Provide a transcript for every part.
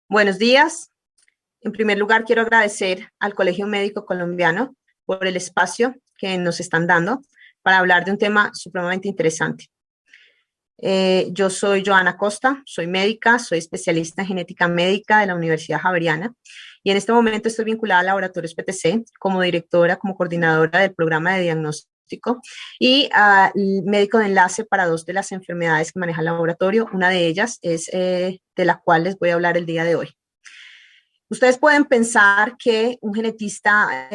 Buenos días. En primer lugar, quiero agradecer al Colegio Médico Colombiano por el espacio que nos están dando para hablar de un tema supremamente interesante. Yo soy Joana Costa, soy médica, soy especialista en genética médica de la Universidad Javeriana y en este momento estoy vinculada al Laboratorios PTC como directora, como coordinadora del programa de diagnóstico y médico de enlace para dos de las enfermedades que maneja el laboratorio. Una de ellas es de la cual les voy a hablar el día de hoy. Ustedes pueden pensar que un genetista,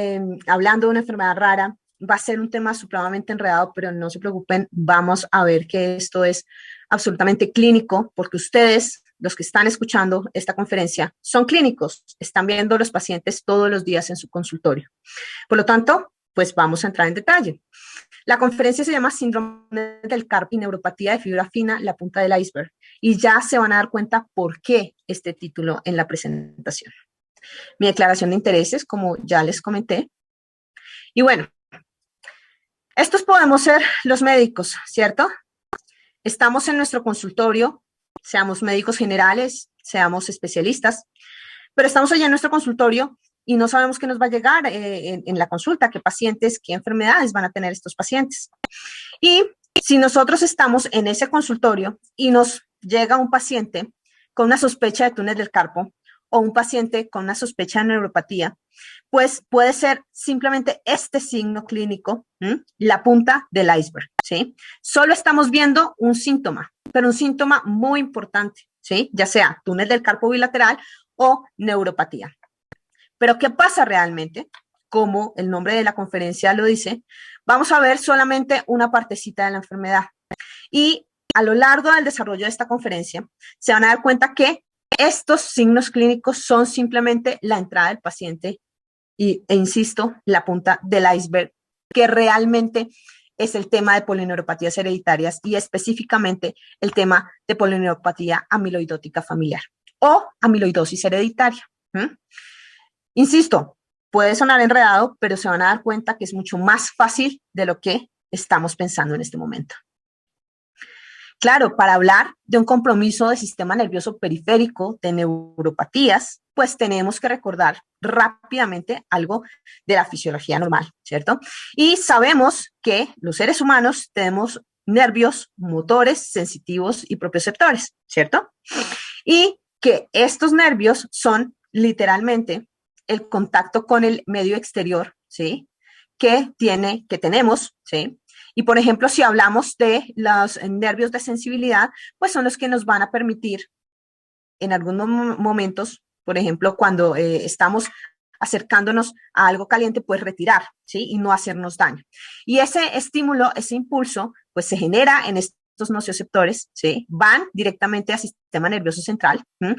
hablando de una enfermedad rara, va a ser un tema supremamente enredado, pero no se preocupen, vamos a ver que esto es absolutamente clínico, porque ustedes, los que están escuchando esta conferencia, son clínicos, están viendo a los pacientes todos los días en su consultorio. Por lo tanto, pues vamos a entrar en detalle. La conferencia se llama Síndrome del Carpo y Neuropatía de Fibra Fina, la punta del iceberg, y ya se van a dar cuenta por qué este título en la presentación. Mi declaración de intereses, como ya les comenté. Y bueno, estos podemos ser los médicos, ¿cierto? Estamos en nuestro consultorio, seamos médicos generales, seamos especialistas, pero estamos allá en nuestro consultorio y no sabemos qué nos va a llegar en la consulta, qué pacientes, qué enfermedades van a tener estos pacientes. Y si nosotros estamos en ese consultorio y nos llega un paciente con una sospecha de túnel del carpo o un paciente con una sospecha de neuropatía, pues puede ser simplemente este signo clínico, la punta del iceberg, ¿sí? Solo estamos viendo un síntoma, pero un síntoma muy importante, ¿sí? Ya sea túnel del carpo bilateral o neuropatía. Pero ¿qué pasa realmente? Como el nombre de la conferencia lo dice, vamos a ver solamente una partecita de la enfermedad. Y a lo largo del desarrollo de esta conferencia, se van a dar cuenta que estos signos clínicos son simplemente la entrada del paciente e insisto, la punta del iceberg, que realmente es el tema de polineuropatías hereditarias y específicamente el tema de polineuropatía amiloidótica familiar o amiloidosis hereditaria. Insisto, puede sonar enredado, pero se van a dar cuenta que es mucho más fácil de lo que estamos pensando en este momento. Claro, para hablar de un compromiso del sistema nervioso periférico de neuropatías, pues tenemos que recordar rápidamente algo de la fisiología normal, ¿cierto? Y sabemos que los seres humanos tenemos nervios motores, sensitivos y propioceptores, ¿cierto? Y que estos nervios son literalmente el contacto con el medio exterior, ¿sí? Que tenemos, ¿sí? Y, por ejemplo, si hablamos de los nervios de sensibilidad, pues son los que nos van a permitir en algunos momentos, por ejemplo, cuando estamos acercándonos a algo caliente, pues retirar, ¿sí? Y no hacernos daño. Y ese estímulo, ese impulso, pues se genera en estos nocioceptores, ¿sí? Van directamente al sistema nervioso central, ¿sí?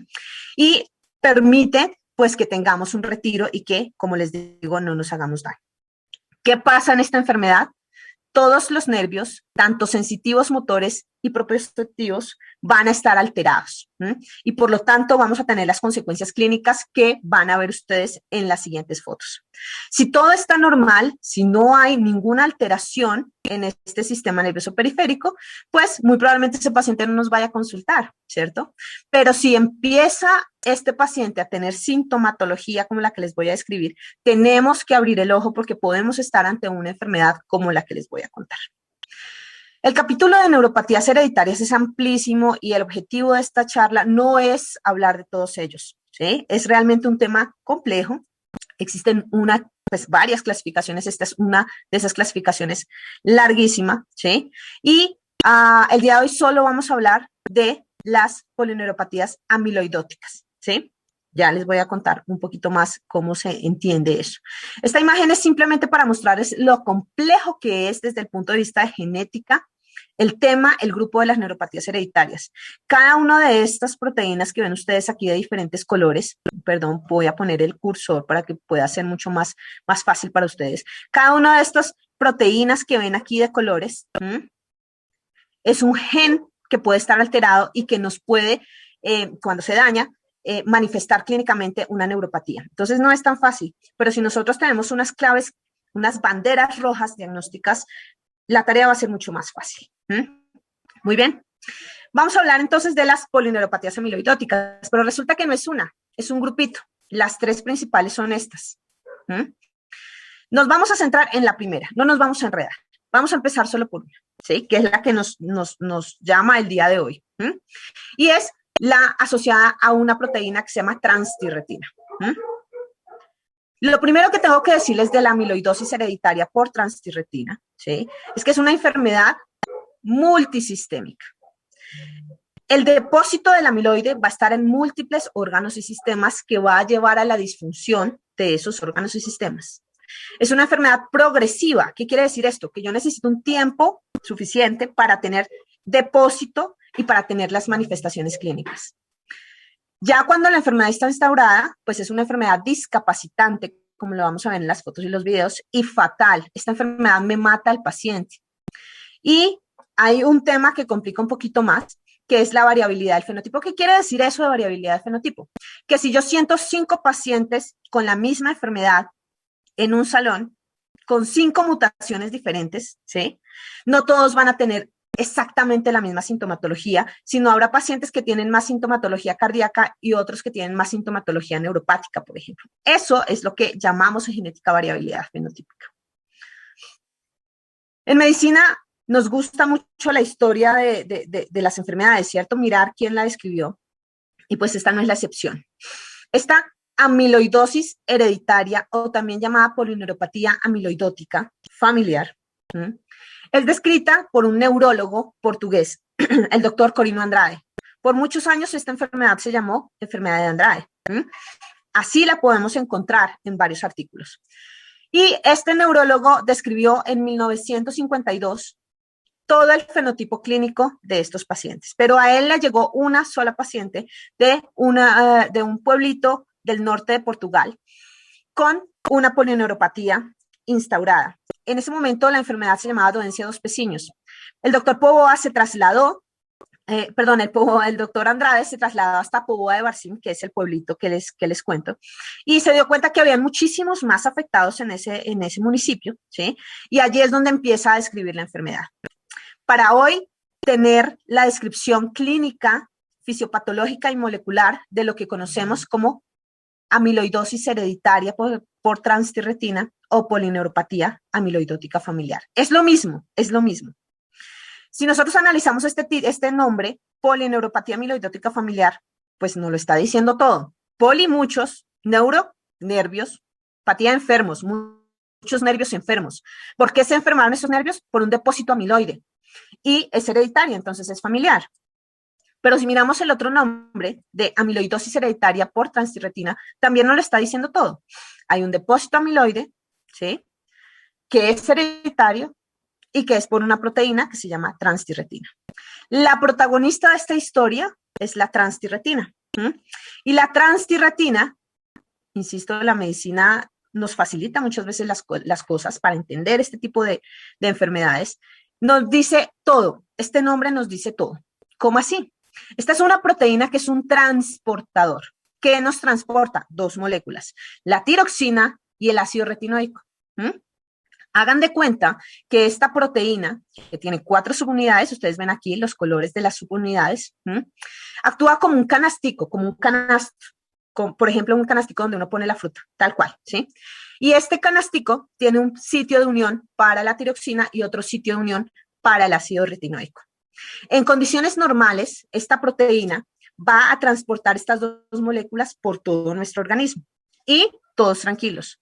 Y permiten, pues, que tengamos un retiro y que, como les digo, no nos hagamos daño. ¿Qué pasa en esta enfermedad? Todos los nervios, tanto sensitivos motores y propioceptivos, van a estar alterados. Y por lo tanto vamos a tener las consecuencias clínicas que van a ver ustedes en las siguientes fotos. Si todo está normal, si no hay ninguna alteración en este sistema nervioso periférico, pues muy probablemente ese paciente no nos vaya a consultar, ¿cierto? Pero si empieza este paciente a tener sintomatología como la que les voy a describir, tenemos que abrir el ojo porque podemos estar ante una enfermedad como la que les voy a contar. El capítulo de neuropatías hereditarias es amplísimo y el objetivo de esta charla no es hablar de todos ellos, ¿sí? Es realmente un tema complejo. Existen varias clasificaciones, esta es una de esas clasificaciones larguísima, ¿sí? Y el día de hoy solo vamos a hablar de las polineuropatías amiloidóticas, ¿sí? Ya les voy a contar un poquito más cómo se entiende eso. Esta imagen es simplemente para mostrarles lo complejo que es desde el punto de vista de genética el tema, el grupo de las neuropatías hereditarias. Cada una de estas proteínas que ven ustedes aquí de diferentes colores, perdón, voy a poner el cursor para que pueda ser mucho más fácil para ustedes. Cada una de estas proteínas que ven aquí de colores es un gen que puede estar alterado y que nos puede, cuando se daña, manifestar clínicamente una neuropatía. Entonces no es tan fácil, pero si nosotros tenemos unas claves, unas banderas rojas diagnósticas, la tarea va a ser mucho más fácil. Muy bien. Vamos a hablar entonces de las polineuropatías amiloidóticas, pero resulta que no es una, es un grupito. Las tres principales son estas. Nos vamos a centrar en la primera, no nos vamos a enredar. Vamos a empezar solo por una, ¿sí? Que es la que nos llama el día de hoy. Y es la asociada a una proteína que se llama transtirretina. Lo primero que tengo que decirles de la amiloidosis hereditaria por transtirretina, ¿sí? Es que es una enfermedad multisistémica. El depósito del amiloide va a estar en múltiples órganos y sistemas que va a llevar a la disfunción de esos órganos y sistemas. Es una enfermedad progresiva. ¿Qué quiere decir esto? Que yo necesito un tiempo suficiente para tener depósito y para tener las manifestaciones clínicas. Ya cuando la enfermedad está instaurada, pues es una enfermedad discapacitante, como lo vamos a ver en las fotos y los videos, y fatal. Esta enfermedad me mata al paciente. Y hay un tema que complica un poquito más, que es la variabilidad del fenotipo. ¿Qué quiere decir eso de variabilidad del fenotipo? Que si yo siento 5 pacientes con la misma enfermedad en un salón, con 5 mutaciones diferentes, ¿sí? No todos van a tener exactamente la misma sintomatología, sino habrá pacientes que tienen más sintomatología cardíaca y otros que tienen más sintomatología neuropática, por ejemplo. Eso es lo que llamamos en genética variabilidad fenotípica. En medicina nos gusta mucho la historia de las enfermedades, ¿cierto? Mirar quién la describió, y pues esta no es la excepción. Esta amiloidosis hereditaria, o también llamada polineuropatía amiloidótica familiar, es descrita por un neurólogo portugués, el doctor Corino Andrade. Por muchos años esta enfermedad se llamó enfermedad de Andrade. Así la podemos encontrar en varios artículos. Y este neurólogo describió en 1952 todo el fenotipo clínico de estos pacientes, pero a él le llegó una sola paciente de un pueblito del norte de Portugal con una polineuropatía instaurada. En ese momento la enfermedad se llamaba doencia dos peciños. El doctor Póvoa se trasladó, el doctor Andrade se trasladó hasta Póvoa de Varzim, que es el pueblito que les cuento, y se dio cuenta que había muchísimos más afectados en ese municipio, ¿sí? Y allí es donde empieza a describir la enfermedad. Para hoy, tener la descripción clínica, fisiopatológica y molecular de lo que conocemos como amiloidosis hereditaria por transtirretina o polineuropatía amiloidótica familiar. Es lo mismo, es lo mismo. Si nosotros analizamos este nombre, polineuropatía amiloidótica familiar, pues nos lo está diciendo todo. Poli, muchos, neuro, nervios, patía, enfermos, muchos nervios enfermos. ¿Por qué se enfermaron esos nervios? Por un depósito amiloide. Y es hereditaria, entonces es familiar. Pero si miramos el otro nombre de amiloidosis hereditaria por transtirretina, también nos lo está diciendo todo. Hay un depósito amiloide, ¿sí? Que es hereditario y que es por una proteína que se llama transtirretina. La protagonista de esta historia es la transtirretina. Y la transtirretina, insisto, la medicina nos facilita muchas veces las cosas para entender este tipo de enfermedades. Nos dice todo, este nombre nos dice todo. ¿Cómo así? Esta es una proteína que es un transportador. ¿Qué nos transporta? 2 moléculas, la tiroxina y el ácido retinoico. Hagan de cuenta que esta proteína, que tiene 4 subunidades, ustedes ven aquí los colores de las subunidades, actúa como un canastico, como un canasto, por ejemplo, un canastico donde uno pone la fruta, tal cual, ¿sí? Y este canastico tiene un sitio de unión para la tiroxina y otro sitio de unión para el ácido retinoico. En condiciones normales, esta proteína va a transportar estas 2 moléculas por todo nuestro organismo y todos tranquilos.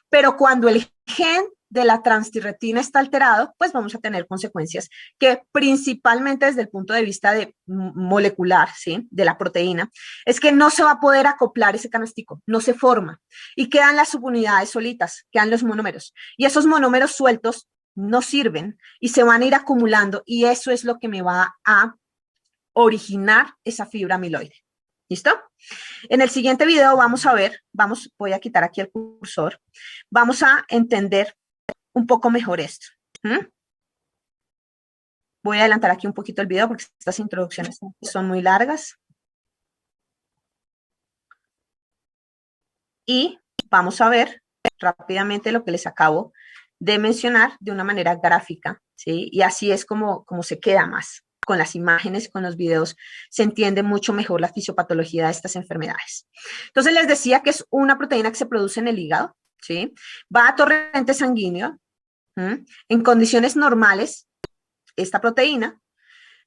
Pero cuando el gen de la transtirretina está alterado, pues vamos a tener consecuencias que principalmente desde el punto de vista molecular, ¿sí? De la proteína, es que no se va a poder acoplar ese canastico, no se forma y quedan las subunidades solitas, quedan los monómeros y esos monómeros sueltos no sirven y se van a ir acumulando y eso es lo que me va a originar esa fibra amiloide. ¿Listo? En el siguiente video vamos a ver, voy a quitar aquí el cursor, vamos a entender un poco mejor esto. Voy a adelantar aquí un poquito el video porque estas introducciones son muy largas. Y vamos a ver rápidamente lo que les acabo de mencionar de una manera gráfica, ¿sí? Y así es como se queda más. con las imágenes, con los videos, se entiende mucho mejor la fisiopatología de estas enfermedades. Entonces les decía que es una proteína que se produce en el hígado, ¿sí? Va a torrente sanguíneo. En condiciones normales, esta proteína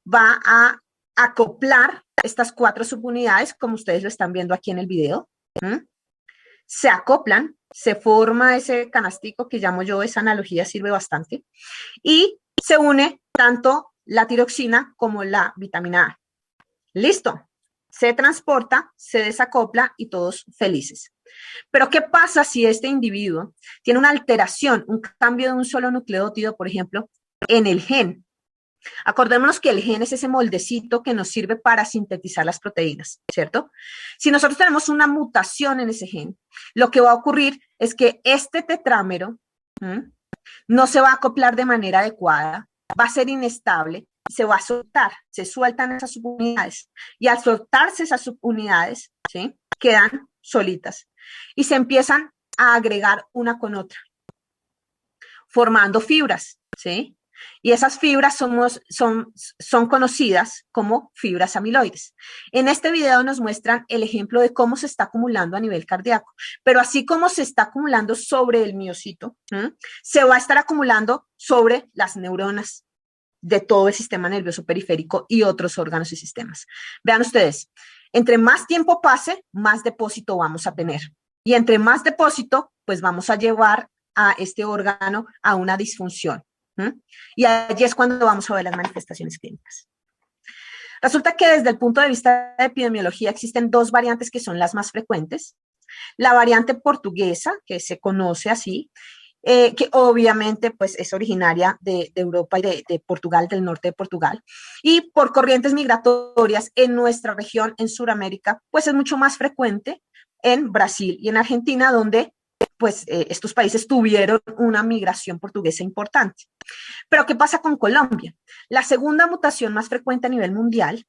va a acoplar estas 4 subunidades, como ustedes lo están viendo aquí en el video. Se acoplan, se forma ese canastico que llamo yo, esa analogía sirve bastante, y se une tanto la tiroxina como la vitamina A. Listo, se transporta, se desacopla y todos felices. Pero ¿qué pasa si este individuo tiene una alteración, un cambio de un solo nucleótido, por ejemplo, en el gen? Acordémonos que el gen es ese moldecito que nos sirve para sintetizar las proteínas, ¿cierto? Si nosotros tenemos una mutación en ese gen, lo que va a ocurrir es que este tetrámero no se va a acoplar de manera adecuada, va a ser inestable, se va a soltar, se sueltan esas subunidades y al soltarse esas subunidades, ¿sí?, quedan solitas y se empiezan a agregar una con otra, formando fibras, ¿sí? Y esas fibras son conocidas como fibras amiloides. En este video nos muestran el ejemplo de cómo se está acumulando a nivel cardíaco, pero así como se está acumulando sobre el miocito, se va a estar acumulando sobre las neuronas de todo el sistema nervioso periférico y otros órganos y sistemas. Vean ustedes, entre más tiempo pase, más depósito vamos a tener. Y entre más depósito, pues vamos a llevar a este órgano a una disfunción. Y allí es cuando vamos a ver las manifestaciones clínicas. Resulta que desde el punto de vista de epidemiología existen 2 variantes que son las más frecuentes. La variante portuguesa, que se conoce así, que obviamente pues, es originaria de Europa y de Portugal, del norte de Portugal, y por corrientes migratorias en nuestra región, en Sudamérica, pues es mucho más frecuente en Brasil y en Argentina, donde pues estos países tuvieron una migración portuguesa importante. Pero ¿qué pasa con Colombia? La segunda mutación más frecuente a nivel mundial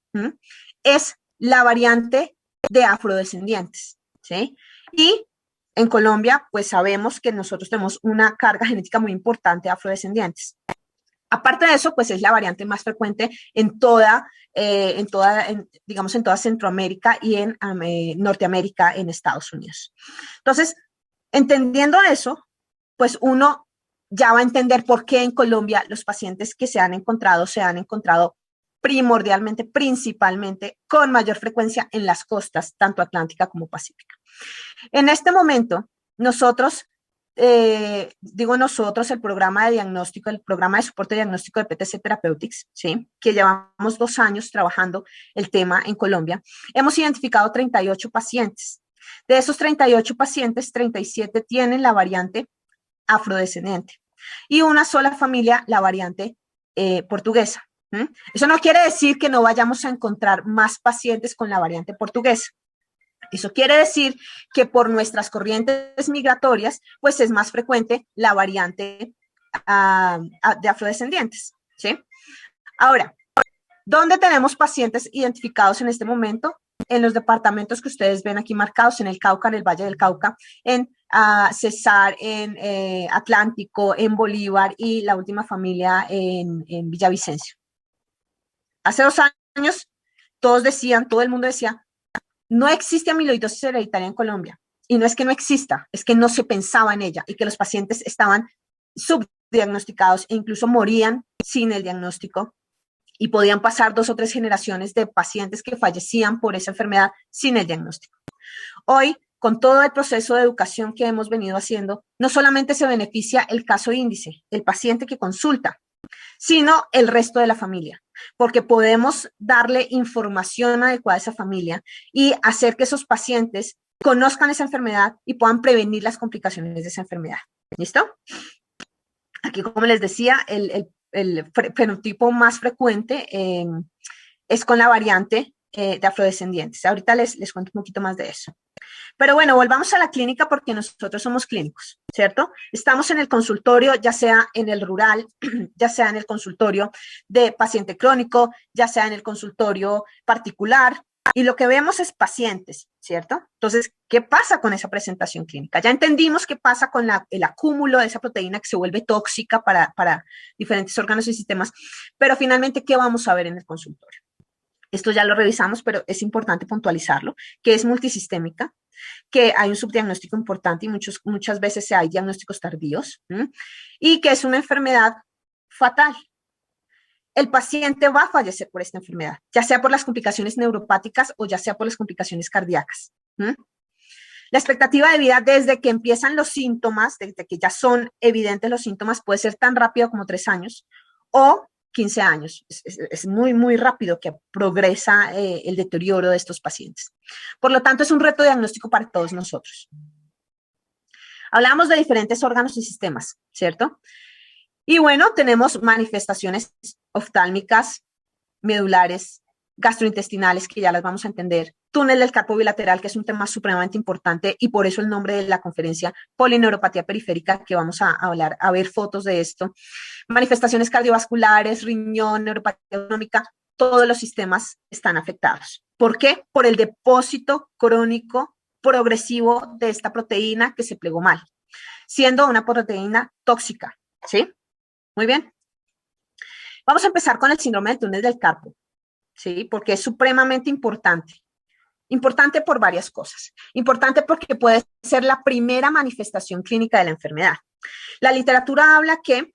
es la variante de afrodescendientes, ¿sí? Y en Colombia, pues sabemos que nosotros tenemos una carga genética muy importante de afrodescendientes. Aparte de eso, pues es la variante más frecuente en toda Centroamérica y en Norteamérica, en Estados Unidos. Entonces, entendiendo eso, pues uno ya va a entender por qué en Colombia los pacientes que se han encontrado primordialmente, principalmente, con mayor frecuencia en las costas, tanto atlántica como pacífica. En este momento, nosotros, el programa de diagnóstico, el programa de soporte diagnóstico de PTC Therapeutics, ¿sí?, que llevamos 2 años trabajando el tema en Colombia, hemos identificado 38 pacientes. De esos 38 pacientes, 37 tienen la variante afrodescendiente y una sola familia la variante portuguesa. Eso no quiere decir que no vayamos a encontrar más pacientes con la variante portuguesa. Eso quiere decir que por nuestras corrientes migratorias, pues es más frecuente la variante de afrodescendientes, ¿sí? Ahora, ¿dónde tenemos pacientes identificados en este momento? En los departamentos que ustedes ven aquí marcados, en el Cauca, en el Valle del Cauca, en Cesar, en Atlántico, en Bolívar y la última familia en Villavicencio. Hace 2 años, todo el mundo decía, no existe amiloidosis hereditaria en Colombia. Y no es que no exista, es que no se pensaba en ella y que los pacientes estaban subdiagnosticados e incluso morían sin el diagnóstico. Y podían pasar 2 o 3 generaciones de pacientes que fallecían por esa enfermedad sin el diagnóstico. Hoy, con todo el proceso de educación que hemos venido haciendo, no solamente se beneficia el caso índice, el paciente que consulta, sino el resto de la familia, porque podemos darle información adecuada a esa familia y hacer que esos pacientes conozcan esa enfermedad y puedan prevenir las complicaciones de esa enfermedad. ¿Listo? Aquí, como les decía, el fenotipo más frecuente es con la variante de afrodescendientes. Ahorita les cuento un poquito más de eso. Pero bueno, volvamos a la clínica porque nosotros somos clínicos, ¿cierto? Estamos en el consultorio, ya sea en el rural, ya sea en el consultorio de paciente crónico, ya sea en el consultorio particular, Y lo que vemos es pacientes, ¿cierto? Entonces, ¿qué pasa con esa presentación clínica? Ya entendimos qué pasa con el acúmulo de esa proteína que se vuelve tóxica para diferentes órganos y sistemas, pero finalmente, ¿qué vamos a ver en el consultorio? Esto ya lo revisamos, pero es importante puntualizarlo, que es multisistémica, que hay un subdiagnóstico importante y muchas veces hay diagnósticos tardíos, y que es una enfermedad fatal. El paciente va a fallecer por esta enfermedad, ya sea por las complicaciones neuropáticas o ya sea por las complicaciones cardíacas. La expectativa de vida desde que empiezan los síntomas, desde que ya son evidentes los síntomas, puede ser tan rápido como 3 años o 15 años. Es muy, muy rápido que progresa el deterioro de estos pacientes. Por lo tanto, es un reto diagnóstico para todos nosotros. Hablamos de diferentes órganos y sistemas, ¿cierto? Y bueno, tenemos manifestaciones oftálmicas, medulares, gastrointestinales, que ya las vamos a entender, túnel del carpo bilateral, que es un tema supremamente importante y por eso el nombre de la conferencia, polineuropatía periférica, que vamos a hablar, a ver fotos de esto, manifestaciones cardiovasculares, riñón, neuropatía autonómica, todos los sistemas están afectados. ¿Por qué? Por el depósito crónico progresivo de esta proteína que se plegó mal, siendo una proteína tóxica, ¿sí? Muy bien. Vamos a empezar con el síndrome del túnel del carpo, ¿sí? Porque es supremamente importante. Importante por varias cosas. Importante porque puede ser la primera manifestación clínica de la enfermedad. La literatura habla que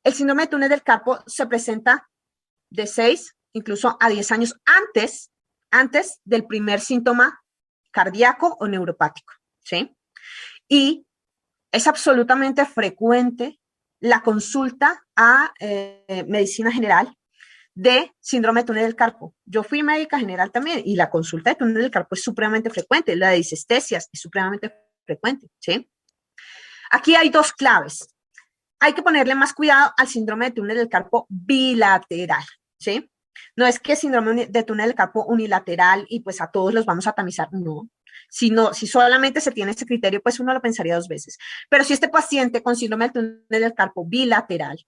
el síndrome del túnel del carpo se presenta de 6, incluso a 10 años antes del primer síntoma cardíaco o neuropático, ¿sí? Y es absolutamente frecuente la consulta a medicina general de síndrome de túnel del carpo. Yo fui médica general también y la consulta de túnel del carpo es supremamente frecuente, la de disestesias es supremamente frecuente, ¿sí? Aquí hay 2 claves. Hay que ponerle más cuidado al síndrome de túnel del carpo bilateral, ¿sí? No es que síndrome de túnel del carpo unilateral y pues a todos los vamos a tamizar, no. Si solamente se tiene ese criterio, pues uno lo pensaría 2 veces. Pero si este paciente con síndrome del túnel del carpo bilateral,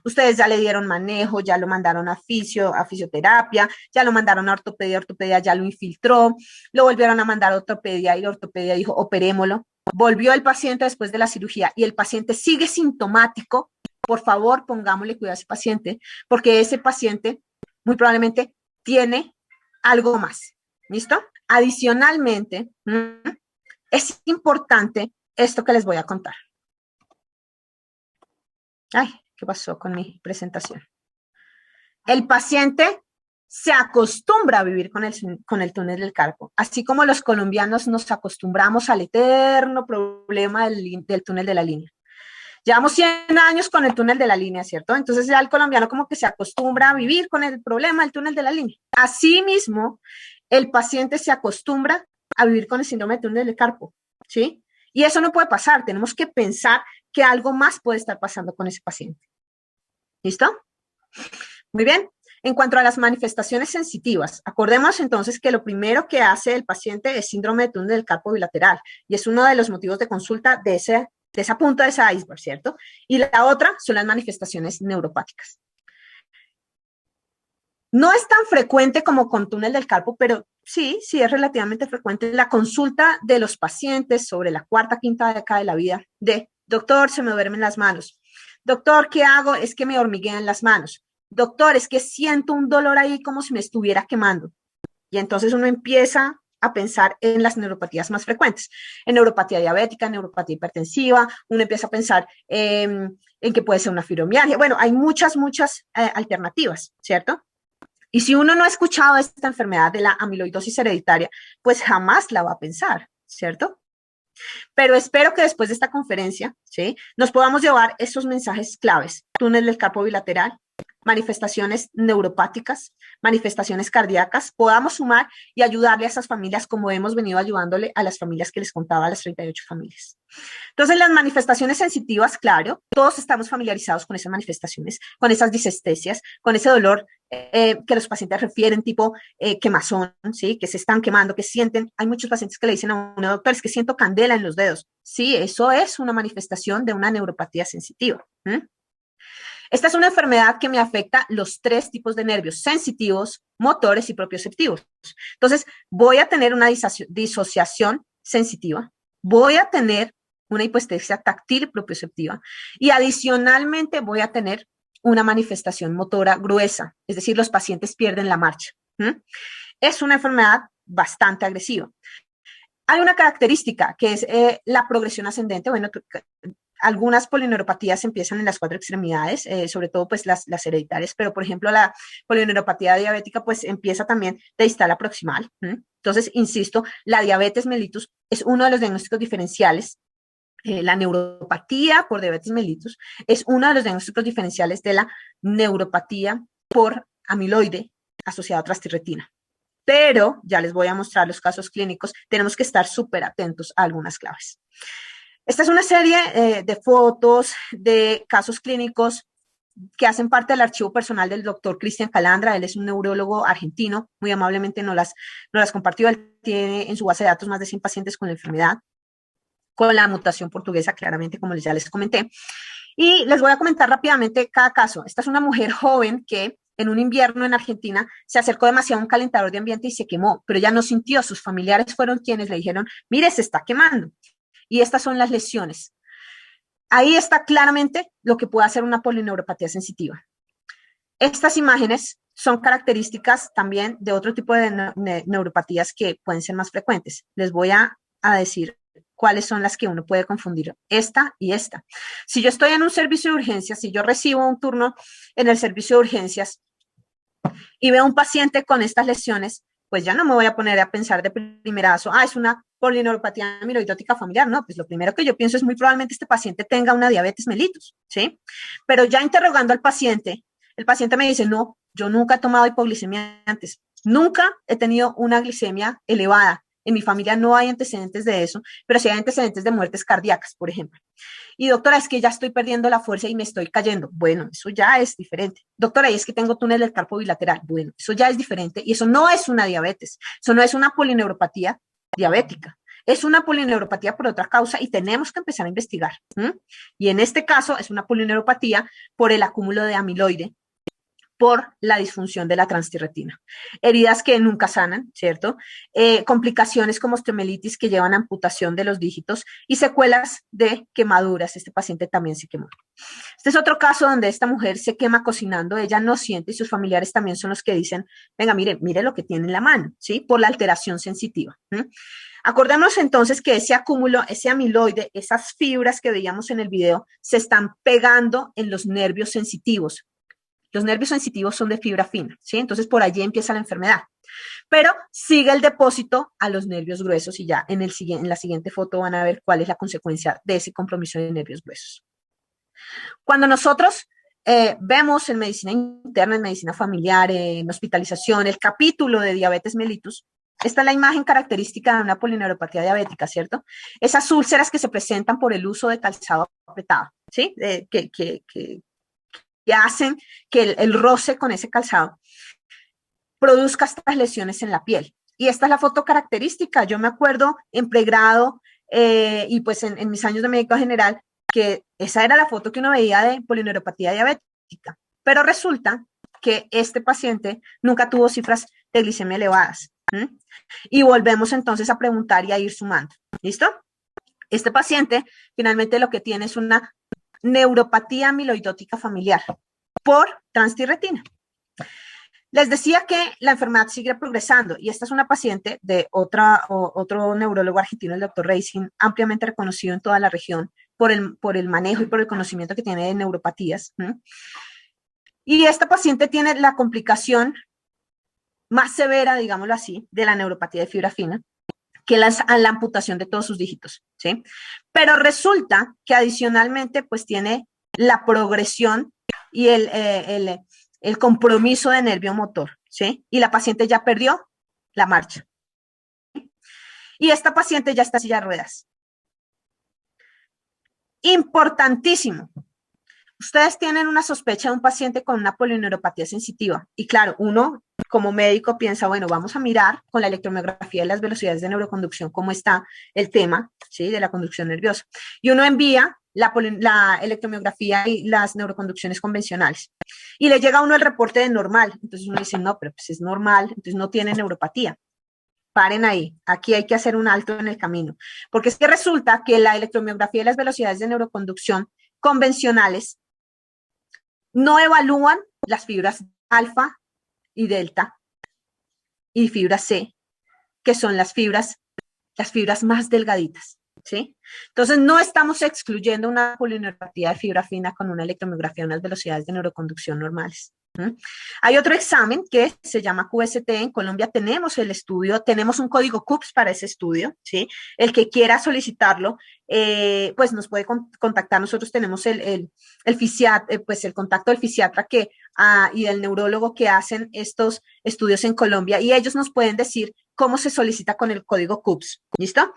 ustedes ya le dieron manejo, ya lo mandaron a fisioterapia, ya lo mandaron a ortopedia ya lo infiltró, lo volvieron a mandar a ortopedia y la ortopedia dijo, operémoslo. Volvió el paciente después de la cirugía y el paciente sigue sintomático, por favor, pongámosle cuidado a ese paciente, porque ese paciente muy probablemente tiene algo más. ¿Listo? Adicionalmente, es importante esto que les voy a contar. Ay, ¿qué pasó con mi presentación? El paciente se acostumbra a vivir con el túnel del carpo, así como los colombianos nos acostumbramos al eterno problema del túnel de la línea. Llevamos 100 años con el túnel de la línea, ¿cierto? Entonces ya el colombiano como que se acostumbra a vivir con el problema del túnel de la línea. Asimismo, el paciente se acostumbra a vivir con el síndrome de túnel del carpo, ¿sí? Y eso no puede pasar, tenemos que pensar que algo más puede estar pasando con ese paciente. ¿Listo? Muy bien. En cuanto a las manifestaciones sensitivas, acordemos entonces que lo primero que hace el paciente es síndrome de túnel del carpo bilateral y es uno de los motivos de consulta de esa punta de ese iceberg, ¿cierto? Y la otra son las manifestaciones neuropáticas. No es tan frecuente como con túnel del carpo, pero sí es relativamente frecuente la consulta de los pacientes sobre la cuarta, quinta década de la vida de, doctor, se me duermen las manos. Doctor, ¿qué hago? Es que me hormiguean las manos. Doctor, es que siento un dolor ahí como si me estuviera quemando. Y entonces uno empieza a pensar en las neuropatías más frecuentes, en neuropatía diabética, en neuropatía hipertensiva, uno empieza a pensar en que puede ser una fibromialgia. Bueno, hay muchas alternativas, ¿cierto? Y si uno no ha escuchado esta enfermedad de la amiloidosis hereditaria, pues jamás la va a pensar, ¿cierto? Pero espero que después de esta conferencia, ¿sí?, nos podamos llevar esos mensajes claves: túnel del carpo bilateral, manifestaciones neuropáticas, manifestaciones cardíacas, podamos sumar y ayudarle a esas familias como hemos venido ayudándole a las familias que les contaba, a las 38 familias. Entonces, las manifestaciones sensitivas, claro, todos estamos familiarizados con esas manifestaciones, con esas disestesias, con ese dolor que los pacientes refieren, tipo quemazón, ¿sí?, que se están quemando, que sienten. Hay muchos pacientes que le dicen a uno, doctor, es que siento candela en los dedos. Sí, eso es una manifestación de una neuropatía sensitiva. Esta es una enfermedad que me afecta los 3 tipos de nervios, sensitivos, motores y propioceptivos. Entonces, voy a tener una disociación sensitiva, voy a tener una hipoestesia táctil y propioceptiva, y adicionalmente voy a tener una manifestación motora gruesa, es decir, los pacientes pierden la marcha. Es una enfermedad bastante agresiva. Hay una característica que es la progresión ascendente. Bueno, algunas polineuropatías empiezan en las 4 extremidades, sobre todo pues las hereditarias, pero por ejemplo la polineuropatía diabética pues empieza también de distal a proximal. Entonces, insisto, la diabetes mellitus es uno de los diagnósticos diferenciales. La neuropatía por diabetes mellitus es uno de los diagnósticos diferenciales de la neuropatía por amiloide asociada a transtirretina. Pero ya les voy a mostrar los casos clínicos, tenemos que estar súper atentos a algunas claves. Esta es una serie de fotos de casos clínicos que hacen parte del archivo personal del doctor Cristian Calandra. Él es un neurólogo argentino, muy amablemente nos las compartió. Él tiene en su base de datos más de 100 pacientes con la enfermedad, con la mutación portuguesa, claramente, como ya les comenté. Y les voy a comentar rápidamente cada caso. Esta es una mujer joven que en un invierno en Argentina se acercó demasiado a un calentador de ambiente y se quemó, pero ella no sintió. Sus familiares fueron quienes le dijeron, mire, se está quemando. Y estas son las lesiones. Ahí está claramente lo que puede hacer una polineuropatía sensitiva. Estas imágenes son características también de otro tipo de neuropatías que pueden ser más frecuentes. Les voy a decir cuáles son las que uno puede confundir, esta y esta. Si yo estoy en un servicio de urgencias, si yo recibo un turno en el servicio de urgencias y veo a un paciente con estas lesiones, pues ya no me voy a poner a pensar de primerazo, es una polineuropatía amiloidótica familiar. No, pues lo primero que yo pienso es muy probablemente este paciente tenga una diabetes mellitus, ¿sí? Pero ya interrogando al paciente, el paciente me dice, no, yo nunca he tomado hipoglicemia antes, nunca he tenido una glicemia elevada. En mi familia no hay antecedentes de eso, pero sí hay antecedentes de muertes cardíacas, por ejemplo. Y doctora, es que ya estoy perdiendo la fuerza y me estoy cayendo. Bueno, eso ya es diferente. Doctora, y es que tengo túnel del carpo bilateral. Bueno, eso ya es diferente y eso no es una diabetes. Eso no es una polineuropatía diabética. Es una polineuropatía por otra causa y tenemos que empezar a investigar. Y en este caso es una polineuropatía por el acúmulo de amiloide, por la disfunción de la transtirretina. Heridas que nunca sanan, ¿cierto? Complicaciones como osteomelitis que llevan a amputación de los dígitos y secuelas de quemaduras. Este paciente también se quemó. Este es otro caso donde esta mujer se quema cocinando, ella no siente y sus familiares también son los que dicen, venga, mire lo que tiene en la mano, ¿sí? Por la alteración sensitiva. Acordémonos entonces que ese acúmulo, ese amiloide, esas fibras que veíamos en el video, se están pegando en los nervios sensitivos. Los nervios sensitivos son de fibra fina, ¿sí? Entonces, por allí empieza la enfermedad. Pero sigue el depósito a los nervios gruesos y ya en la siguiente foto van a ver cuál es la consecuencia de ese compromiso de nervios gruesos. Cuando nosotros vemos en medicina interna, en medicina familiar, en hospitalización, el capítulo de diabetes mellitus, esta es la imagen característica de una polineuropatía diabética, ¿cierto? Esas úlceras que se presentan por el uso de calzado apretado, ¿sí? Que hacen que el roce con ese calzado produzca estas lesiones en la piel. Y esta es la foto característica. Yo me acuerdo en pregrado y pues en mis años de médico general que esa era la foto que uno veía de polineuropatía diabética. Pero resulta que este paciente nunca tuvo cifras de glicemia elevadas. Y volvemos entonces a preguntar y a ir sumando. ¿Listo? Este paciente finalmente lo que tiene es una neuropatía amiloidótica familiar por transtirretina. Les decía que la enfermedad sigue progresando y esta es una paciente de otro neurólogo argentino, el doctor Reising, ampliamente reconocido en toda la región por el manejo y por el conocimiento que tiene de neuropatías. Y esta paciente tiene la complicación más severa, digámoslo así, de la neuropatía de fibra fina, que la amputación de todos sus dígitos, ¿sí? Pero resulta que adicionalmente, pues tiene la progresión y el compromiso de nervio motor, ¿sí? Y la paciente ya perdió la marcha. Y esta paciente ya está en silla de ruedas. Importantísimo. Ustedes tienen una sospecha de un paciente con una polineuropatía sensitiva. Y claro, uno como médico piensa, bueno, vamos a mirar con la electromiografía de las velocidades de neuroconducción cómo está el tema, ¿sí? De la conducción nerviosa. Y uno envía la electromiografía y las neuroconducciones convencionales. Y le llega a uno el reporte de normal. Entonces uno dice, no, pero pues es normal, entonces no tiene neuropatía. Paren ahí, aquí hay que hacer un alto en el camino, porque es que resulta que la electromiografía y las velocidades de neuroconducción convencionales no evalúan las fibras alfa y delta y fibra C, que son las fibras más delgaditas, ¿sí? Entonces, no estamos excluyendo una polineuropatía de fibra fina con una electromiografía a unas velocidades de neuroconducción normales. Hay otro examen que se llama QST. En Colombia tenemos el estudio, tenemos un código CUPS para ese estudio, ¿sí? El que quiera solicitarlo, pues nos puede contactar. Nosotros tenemos el contacto del fisiatra y del neurólogo que hacen estos estudios en Colombia, y ellos nos pueden decir cómo se solicita con el código CUPS, ¿listo?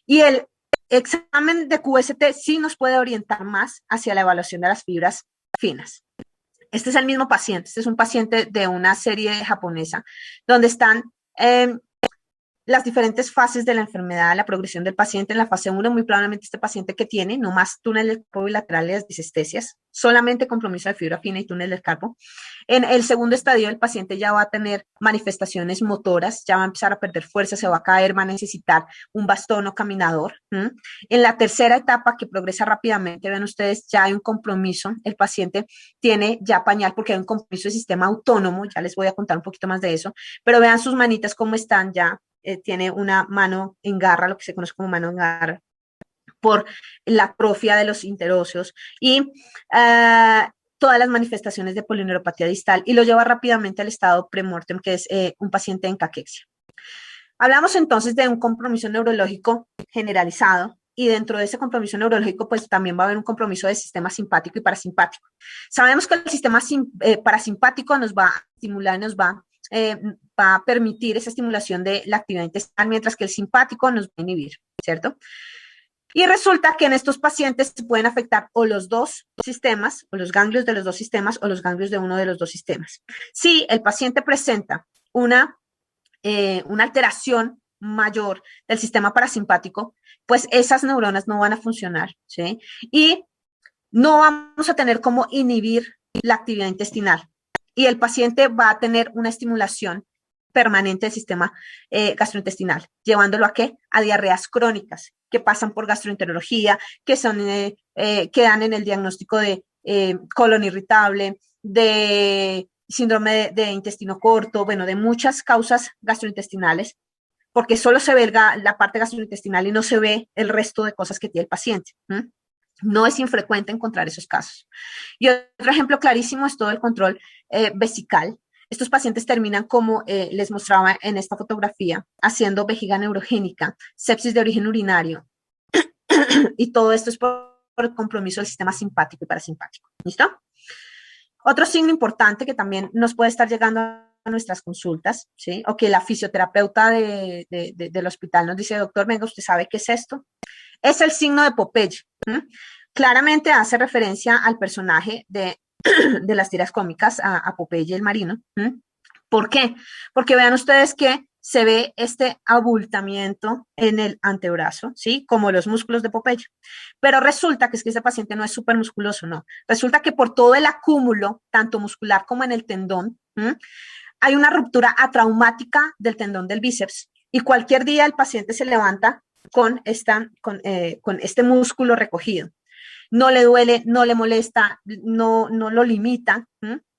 Y el examen de QST sí nos puede orientar más hacia la evaluación de las fibras finas. Este es el mismo paciente, este es un paciente de una serie japonesa, donde están las diferentes fases de la enfermedad, la progresión del paciente. En la fase 1, muy probablemente este paciente que tiene no más túnel del carpo bilaterales, disestesias, solamente compromiso de fibra fina y túnel del carpo. En el segundo estadio, el paciente ya va a tener manifestaciones motoras, ya va a empezar a perder fuerza, se va a caer, va a necesitar un bastón o caminador. En la tercera etapa, que progresa rápidamente, ven ustedes, ya hay un compromiso, el paciente tiene ya pañal porque hay un compromiso de sistema autónomo, ya les voy a contar un poquito más de eso, pero vean sus manitas cómo están ya. Tiene una mano en garra, lo que se conoce como mano en garra, por la atrofia de los interóseos y todas las manifestaciones de polineuropatía distal, y lo lleva rápidamente al estado premortem, que es un paciente en caquexia. Hablamos entonces de un compromiso neurológico generalizado, y dentro de ese compromiso neurológico, pues también va a haber un compromiso de sistema simpático y parasimpático. Sabemos que el sistema parasimpático nos va a estimular, va a permitir esa estimulación de la actividad intestinal, mientras que el simpático nos va a inhibir, ¿cierto? Y resulta que en estos pacientes se pueden afectar o los dos sistemas, o los ganglios de los dos sistemas, o los ganglios de uno de los dos sistemas. Si el paciente presenta una alteración mayor del sistema parasimpático, pues esas neuronas no van a funcionar, ¿sí? Y no vamos a tener cómo inhibir la actividad intestinal. Y el paciente va a tener una estimulación permanente del sistema gastrointestinal, llevándolo ¿a qué? A diarreas crónicas que pasan por gastroenterología, que dan en el diagnóstico de colon irritable, de síndrome de intestino corto, bueno, de muchas causas gastrointestinales, porque solo se ve la parte gastrointestinal y no se ve el resto de cosas que tiene el paciente. No es infrecuente encontrar esos casos. Y otro ejemplo clarísimo es todo el control vesical. Estos pacientes terminan, como les mostraba en esta fotografía, haciendo vejiga neurogénica, sepsis de origen urinario, y todo esto es por el compromiso del sistema simpático y parasimpático. ¿Listo? Otro signo importante que también nos puede estar llegando a nuestras consultas, ¿sí? O que la fisioterapeuta del hospital nos dice, doctor, venga, ¿usted sabe qué es esto? Es el signo de Popeye. Claramente hace referencia al personaje de las tiras cómicas, a Popeye el marino. ¿Por qué? Porque vean ustedes que se ve este abultamiento en el antebrazo, ¿sí? Como los músculos de Popeye. Pero resulta que es que ese paciente no es súper musculoso, no. Resulta que por todo el acúmulo, tanto muscular como en el tendón, hay una ruptura atraumática del tendón del bíceps, y cualquier día el paciente se levanta con este músculo recogido. No le duele, no le molesta, no lo limita,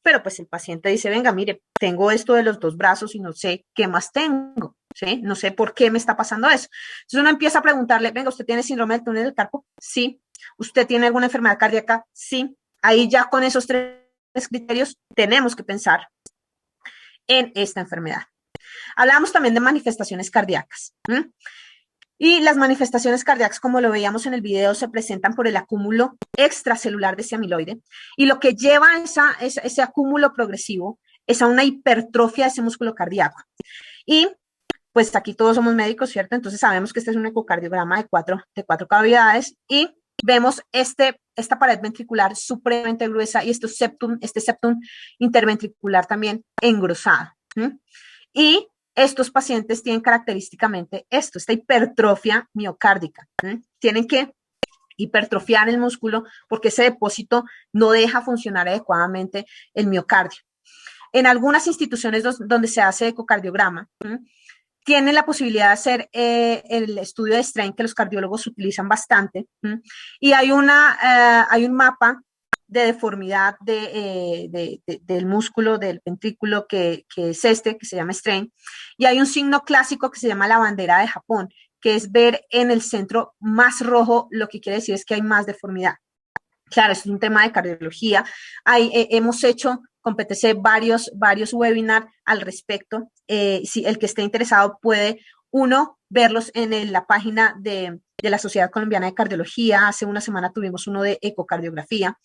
pero pues el paciente dice, venga, mire, tengo esto de los dos brazos y no sé qué más tengo, ¿sí? No sé por qué me está pasando eso. Entonces uno empieza a preguntarle, venga, ¿usted tiene síndrome del túnel del carpo? Sí. ¿Usted tiene alguna enfermedad cardíaca? Sí. Ahí ya con esos tres criterios tenemos que pensar en esta enfermedad. Hablamos también de manifestaciones cardíacas. Y las manifestaciones cardíacas, como lo veíamos en el video, se presentan por el acúmulo extracelular de ese amiloide, y lo que lleva a ese acúmulo progresivo es a una hipertrofia de ese músculo cardíaco. Y pues aquí todos somos médicos, ¿cierto? Entonces sabemos que este es un ecocardiograma de cuatro cavidades, y vemos esta pared ventricular supremamente gruesa y este septum interventricular también engrosado. Y estos pacientes tienen característicamente esta hipertrofia miocárdica. Tienen que hipertrofiar el músculo porque ese depósito no deja funcionar adecuadamente el miocardio. En algunas instituciones donde se hace ecocardiograma, tienen la posibilidad de hacer el estudio de strain que los cardiólogos utilizan bastante, y hay un mapa de deformidad del músculo, del ventrículo, que es este, que se llama strain, y hay un signo clásico que se llama la bandera de Japón, que es ver en el centro más rojo, lo que quiere decir es que hay más deformidad. Claro, es un tema de cardiología. Hemos hecho con PTC varios webinars al respecto. Si el que esté interesado puede, uno, verlos en la página de la Sociedad Colombiana de Cardiología. Hace una semana tuvimos uno de ecocardiografía.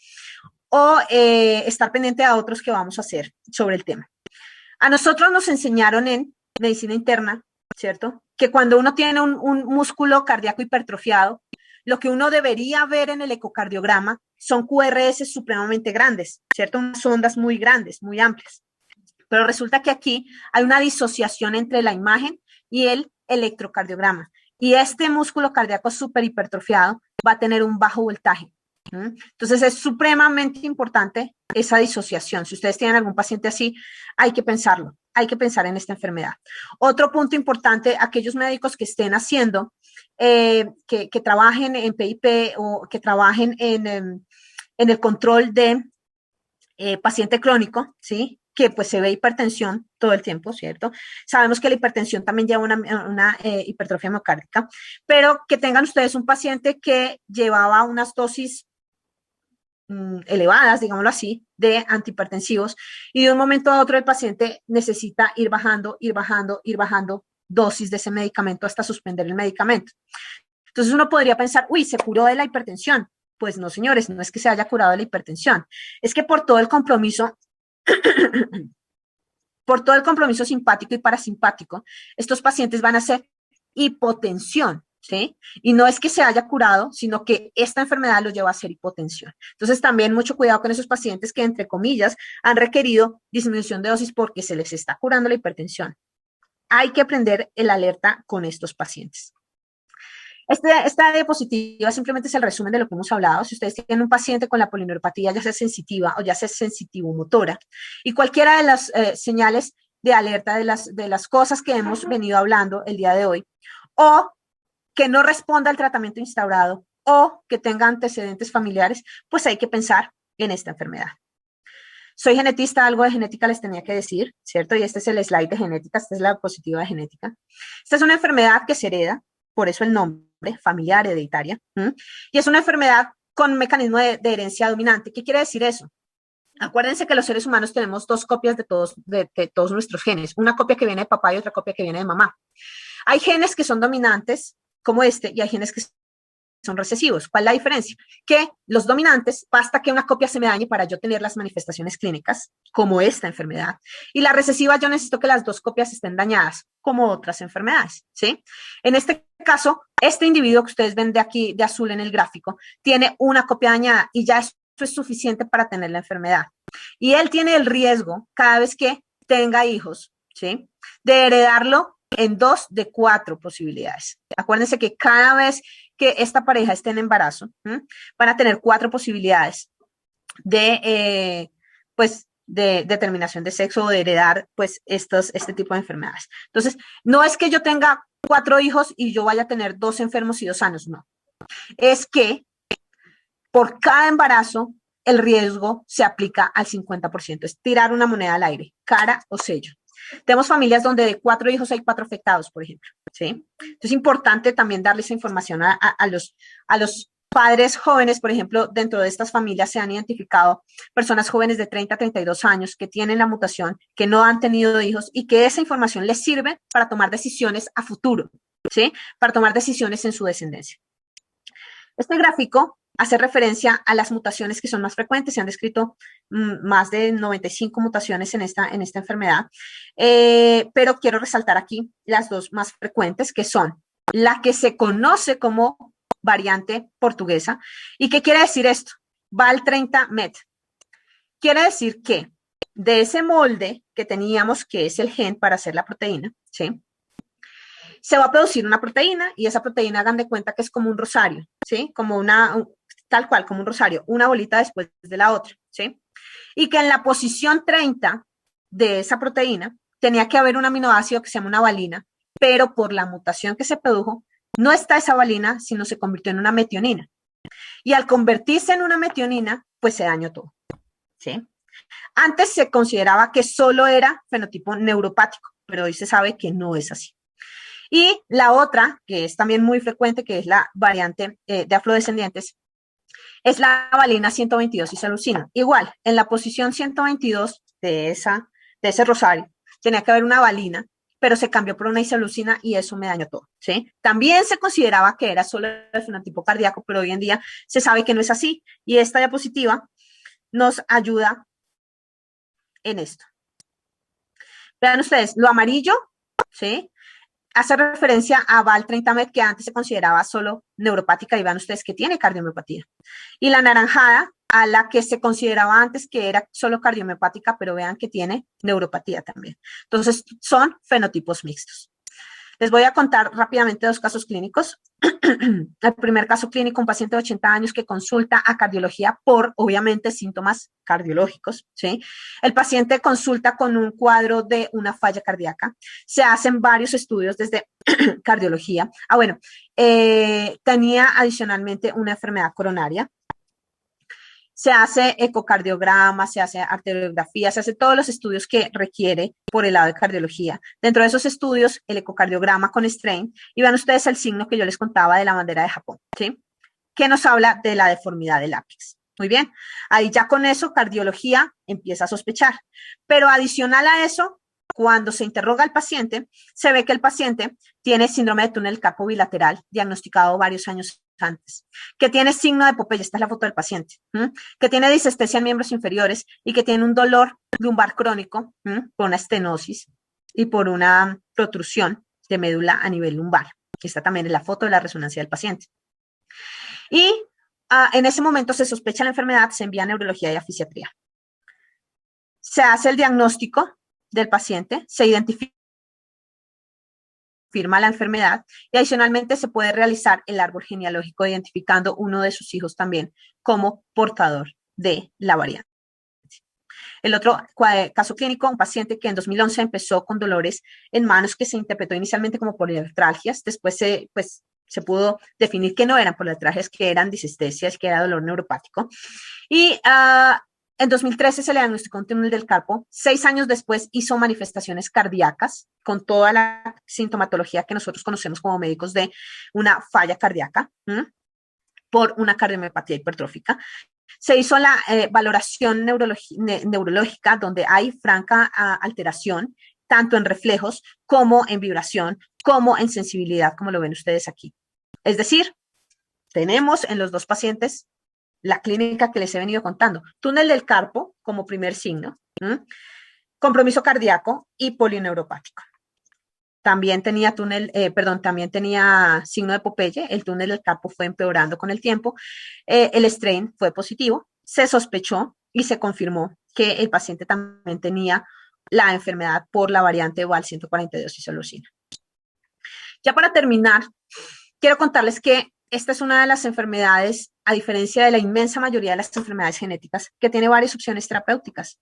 O estar pendiente a otros que vamos a hacer sobre el tema. A nosotros nos enseñaron en medicina interna, ¿cierto? Que cuando uno tiene un músculo cardíaco hipertrofiado, lo que uno debería ver en el ecocardiograma son QRS supremamente grandes, ¿cierto? Unas ondas muy grandes, muy amplias. Pero resulta que aquí hay una disociación entre la imagen y el electrocardiograma. Y este músculo cardíaco súper hipertrofiado va a tener un bajo voltaje. Entonces es supremamente importante esa disociación. Si ustedes tienen algún paciente así, hay que pensarlo, hay que pensar en esta enfermedad. Otro punto importante, aquellos médicos que estén haciendo, que trabajen en PIP o que trabajen en el control de paciente crónico, ¿sí? Que pues se ve hipertensión todo el tiempo, ¿cierto? Sabemos que la hipertensión también lleva una hipertrofia miocárdica, pero que tengan ustedes un paciente que llevaba unas dosis elevadas, digámoslo así, de antihipertensivos, y de un momento a otro el paciente necesita ir bajando dosis de ese medicamento hasta suspender el medicamento. Entonces uno podría pensar, uy, se curó de la hipertensión. Pues no, señores, no es que se haya curado de la hipertensión, es que por todo el compromiso simpático y parasimpático, estos pacientes van a hacer hipotensión, ¿sí? Y no es que se haya curado, sino que esta enfermedad los lleva a hacer hipotensión. Entonces, también mucho cuidado con esos pacientes que, entre comillas, han requerido disminución de dosis porque se les está curando la hipertensión. Hay que prender el alerta con estos pacientes. Esta diapositiva simplemente es el resumen de lo que hemos hablado. Si ustedes tienen un paciente con la polineuropatía, ya sea sensitiva o ya sea sensitivo-motora, y cualquiera de las señales de alerta de las cosas que hemos venido hablando el día de hoy, o que no responda al tratamiento instaurado, o que tenga antecedentes familiares, pues hay que pensar en esta enfermedad. Soy genetista, algo de genética les tenía que decir, ¿cierto? Y este es el slide de genética, esta es la diapositiva de genética. Esta es una enfermedad que se hereda, por eso el nombre, familiar, hereditaria, y es una enfermedad con un mecanismo de herencia dominante. ¿Qué quiere decir eso? Acuérdense que los seres humanos tenemos dos copias de todos nuestros genes, una copia que viene de papá y otra copia que viene de mamá. Hay genes que son dominantes, como este, y hay genes que son recesivos. ¿Cuál es la diferencia? Que los dominantes, basta que una copia se me dañe para yo tener las manifestaciones clínicas, como esta enfermedad, y la recesiva yo necesito que las dos copias estén dañadas, como otras enfermedades, ¿sí? En este caso, este individuo que ustedes ven de aquí, de azul en el gráfico, tiene una copia dañada y ya eso es suficiente para tener la enfermedad. Y él tiene el riesgo, cada vez que tenga hijos, ¿sí?, de heredarlo en 2 de 4 posibilidades. Acuérdense que cada vez que esta pareja esté en embarazo, van a tener 4 posibilidades de determinación de sexo o de heredar pues este tipo de enfermedades. Entonces, no es que yo tenga 4 hijos y yo vaya a tener 2 enfermos y 2 sanos, no. Es que por cada embarazo el riesgo se aplica al 50%, es tirar una moneda al aire, cara o sello. Tenemos familias donde de 4 hijos hay 4 afectados, por ejemplo, ¿sí? Entonces es importante también darle esa información a los padres jóvenes. Por ejemplo, dentro de estas familias se han identificado personas jóvenes de 30 a 32 años que tienen la mutación, que no han tenido hijos y que esa información les sirve para tomar decisiones a futuro, ¿sí? Para tomar decisiones en su descendencia. Este gráfico hace referencia a las mutaciones que son más frecuentes. Se han descrito más de 95 mutaciones en esta enfermedad, pero quiero resaltar aquí las 2 más frecuentes, que son la que se conoce como variante portuguesa. ¿Y qué quiere decir esto? Val30Met. Quiere decir que de ese molde que teníamos, que es el gen para hacer la proteína, ¿sí?, se va a producir una proteína y esa proteína hagan de cuenta que es como un rosario, ¿sí? Como tal cual, como un rosario, una bolita después de la otra, ¿sí? Y que en la posición 30 de esa proteína tenía que haber un aminoácido que se llama una valina, pero por la mutación que se produjo, no está esa valina, sino se convirtió en una metionina. Y al convertirse en una metionina, pues se dañó todo, ¿sí? Antes se consideraba que solo era fenotipo neuropático, pero hoy se sabe que no es así. Y la otra, que es también muy frecuente, que es la variante de afrodescendientes, es la valina 122 isoleucina. Igual, en la posición 122 de ese rosario, tenía que haber una valina, pero se cambió por una isoleucina y eso me dañó todo, ¿sí? También se consideraba que era solo el fenotipo cardíaco, pero hoy en día se sabe que no es así. Y esta diapositiva nos ayuda en esto. Vean ustedes, lo amarillo, ¿sí? Hace referencia a Val-30met, que antes se consideraba solo neuropática, y vean ustedes que tiene cardiomiopatía. Y la naranjada, a la que se consideraba antes que era solo cardiomiopática, pero vean que tiene neuropatía también. Entonces, son fenotipos mixtos. Les voy a contar rápidamente dos casos clínicos. El primer caso clínico, un paciente de 80 años que consulta a cardiología por, obviamente, síntomas cardiológicos, ¿sí? El paciente consulta con un cuadro de una falla cardíaca. Se hacen varios estudios desde cardiología. Tenía adicionalmente una enfermedad coronaria. Se hace ecocardiograma, se hace arteriografía, se hace todos los estudios que requiere por el lado de cardiología. Dentro de esos estudios, el ecocardiograma con strain, y vean ustedes el signo que yo les contaba de la bandera de Japón, ¿sí? Que nos habla de la deformidad del lápiz. Muy bien, ahí ya con eso cardiología empieza a sospechar, pero adicional a eso, cuando se interroga al paciente, se ve que el paciente tiene síndrome de túnel carpo bilateral, diagnosticado varios años antes, que tiene signo de Popeye, esta es la foto del paciente, que tiene disestesia en miembros inferiores y que tiene un dolor lumbar crónico por una estenosis y por una protrusión de médula a nivel lumbar. Esta también es la foto de la resonancia del paciente. Y en ese momento se sospecha la enfermedad, se envía a neurología y a fisiatría. Se hace el diagnóstico del paciente, se identifica la enfermedad y adicionalmente se puede realizar el árbol genealógico identificando uno de sus hijos también como portador de la variante. El otro caso clínico, un paciente que en 2011 empezó con dolores en manos que se interpretó inicialmente como poliartralgias, después se pudo definir que no eran poliartralgias, que eran disestesias, que era dolor neuropático. Y en 2013 se le diagnosticó un túnel del carpo. 6 años después hizo manifestaciones cardíacas con toda la sintomatología que nosotros conocemos como médicos de una falla cardíaca por una cardiomiopatía hipertrófica. Se hizo la valoración neurológica donde hay franca alteración tanto en reflejos como en vibración, como en sensibilidad, como lo ven ustedes aquí. Es decir, tenemos en los dos pacientes la clínica que les he venido contando. Túnel del carpo como primer signo, compromiso cardíaco y polineuropático. También tenía también tenía signo de Popeye, el túnel del carpo fue empeorando con el tiempo, el strain fue positivo, se sospechó y se confirmó que el paciente también tenía la enfermedad por la variante Val 142 isoleucina. Ya para terminar, quiero contarles que esta es una de las enfermedades, a diferencia de la inmensa mayoría de las enfermedades genéticas, que tiene varias opciones terapéuticas.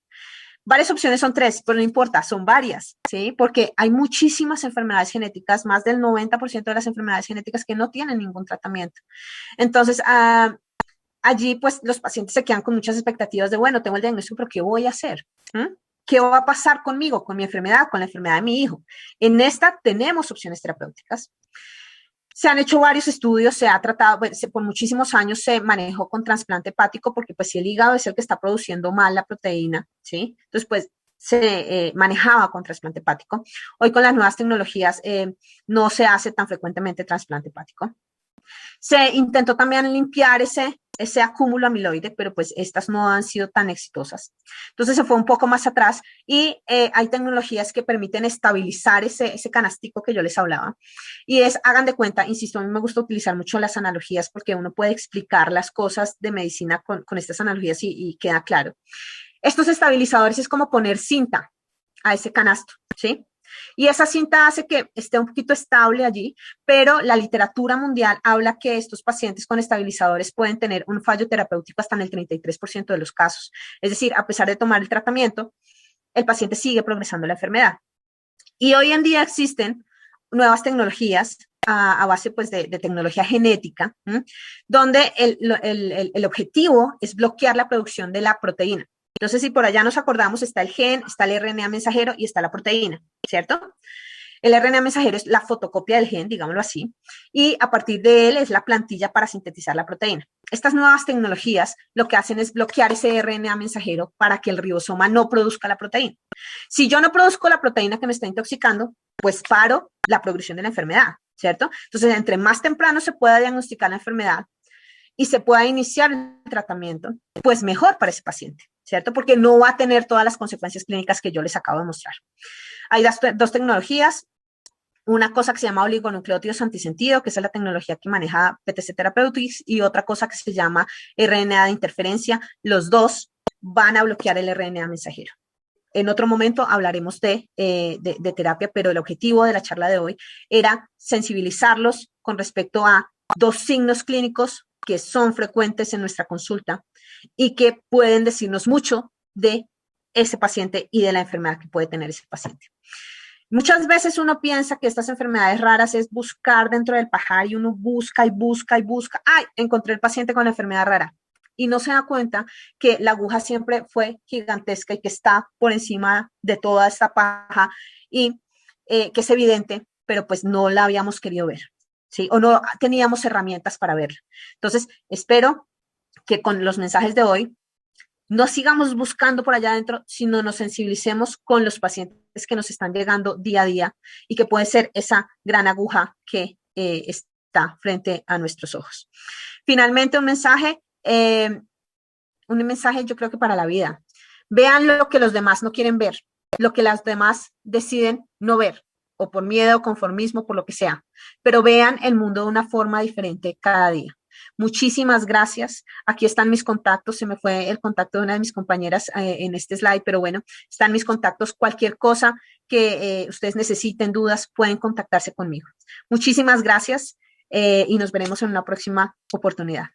Varias opciones son 3, pero no importa, son varias, ¿sí? Porque hay muchísimas enfermedades genéticas, más del 90% de las enfermedades genéticas que no tienen ningún tratamiento. Entonces, allí pues los pacientes se quedan con muchas expectativas de, bueno, tengo el diagnóstico, pero ¿qué voy a hacer? ¿Qué va a pasar conmigo, con mi enfermedad, con la enfermedad de mi hijo? En esta tenemos opciones terapéuticas. Se han hecho varios estudios, se ha tratado, por muchísimos años se manejó con trasplante hepático porque pues si el hígado es el que está produciendo mal la proteína, ¿sí? Entonces pues se manejaba con trasplante hepático. Hoy con las nuevas tecnologías no se hace tan frecuentemente trasplante hepático. Se intentó también limpiar ese acúmulo amiloide, pero pues estas no han sido tan exitosas. Entonces se fue un poco más atrás y hay tecnologías que permiten estabilizar ese canastico que yo les hablaba. Y hagan de cuenta, insisto, a mí me gusta utilizar mucho las analogías porque uno puede explicar las cosas de medicina con estas analogías y queda claro. Estos estabilizadores es como poner cinta a ese canasto, ¿sí? Y esa cinta hace que esté un poquito estable allí, pero la literatura mundial habla que estos pacientes con estabilizadores pueden tener un fallo terapéutico hasta en el 33% de los casos. Es decir, a pesar de tomar el tratamiento, el paciente sigue progresando la enfermedad. Y hoy en día existen nuevas tecnologías a base pues, de tecnología genética, donde el objetivo es bloquear la producción de la proteína. Entonces, si por allá nos acordamos, está el gen, está el RNA mensajero y está la proteína, ¿cierto? El RNA mensajero es la fotocopia del gen, digámoslo así, y a partir de él es la plantilla para sintetizar la proteína. Estas nuevas tecnologías lo que hacen es bloquear ese RNA mensajero para que el ribosoma no produzca la proteína. Si yo no produzco la proteína que me está intoxicando, pues paro la progresión de la enfermedad, ¿cierto? Entonces, entre más temprano se pueda diagnosticar la enfermedad y se pueda iniciar el tratamiento, pues mejor para ese paciente, ¿cierto? Porque no va a tener todas las consecuencias clínicas que yo les acabo de mostrar. Hay dos tecnologías. Una cosa que se llama oligonucleótidos antisentido, que es la tecnología que maneja PTC Therapeutics, y otra cosa que se llama RNA de interferencia. Los dos van a bloquear el RNA mensajero. En otro momento hablaremos de terapia, pero el objetivo de la charla de hoy era sensibilizarlos con respecto a dos signos clínicos que son frecuentes en nuestra consulta y que pueden decirnos mucho de ese paciente y de la enfermedad que puede tener ese paciente. Muchas veces uno piensa que estas enfermedades raras es buscar dentro del pajar y uno busca y busca y busca. ¡Ay! Encontré el paciente con la enfermedad rara. Y no se da cuenta que la aguja siempre fue gigantesca y que está por encima de toda esta paja y que es evidente, pero pues no la habíamos querido ver, ¿sí? O no teníamos herramientas para verla. Entonces, espero que con los mensajes de hoy no sigamos buscando por allá adentro, sino nos sensibilicemos con los pacientes que nos están llegando día a día y que puede ser esa gran aguja que está frente a nuestros ojos. Finalmente, un mensaje yo creo que para la vida. Vean lo que los demás no quieren ver, lo que las demás deciden no ver, o por miedo, conformismo, por lo que sea, pero vean el mundo de una forma diferente cada día. Muchísimas gracias. Aquí están mis contactos. Se me fue el contacto de una de mis compañeras en este slide, pero bueno, están mis contactos. Cualquier cosa que ustedes necesiten, dudas, pueden contactarse conmigo. Muchísimas gracias y nos veremos en una próxima oportunidad.